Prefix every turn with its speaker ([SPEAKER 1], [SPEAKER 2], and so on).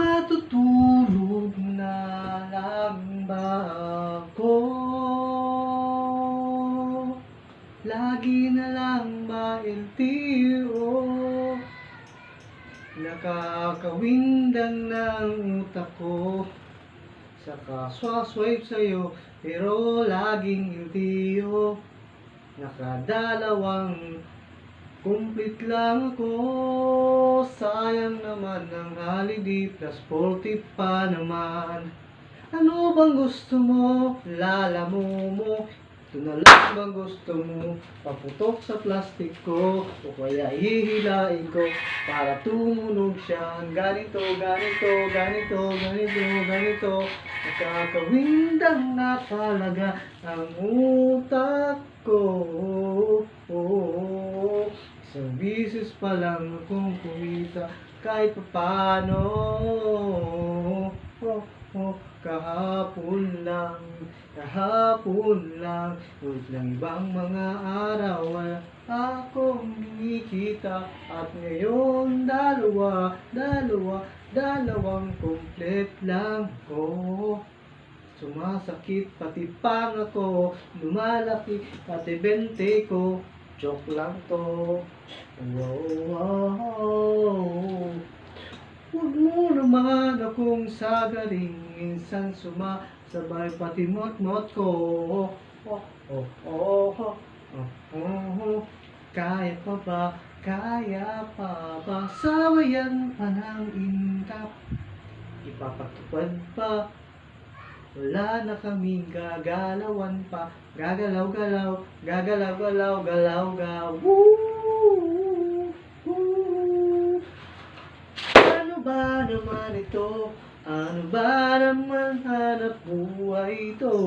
[SPEAKER 1] Matutulog na lang ba ako? Lagi na lang ba LTO? Nakakawindang ng utak ko saka swaswipe sa'yo, pero laging LTO. Nakadalawang complete lang ako. Sayang naman ang holiday plus 40 pa naman. Ano bang gusto mo? Lalamo mo. Ito na lang bang gusto mo? Paputok sa plastic ko o kaya hihilain ko para tumunog siya. Ganito, ganito, ganito, ganito, ganito. Nakakawindang na talaga ang utak ko. Isang bisis pa lang akong kumita kahit paano. Kahapon lang, ngunit ng ibang mga araw wala akong kinikita. At ngayon dalawang komplet lang ko. Sumasakit pati pangako, lumalaki pati bente ko. Joke lang to. Wow. Huwag mo naman akong sagaring, minsan sumasabay pati mot-mot ko. Kaya pa ba? Kaya pa ba? Sabayan pa ng intap, ipapatupad pa. Wala na kaming gagalawan pa. Gagalaw-galaw, gagalaw-galaw, galaw-gaw. Ano ba naman ito? Ano ba naman hanap buhay ito?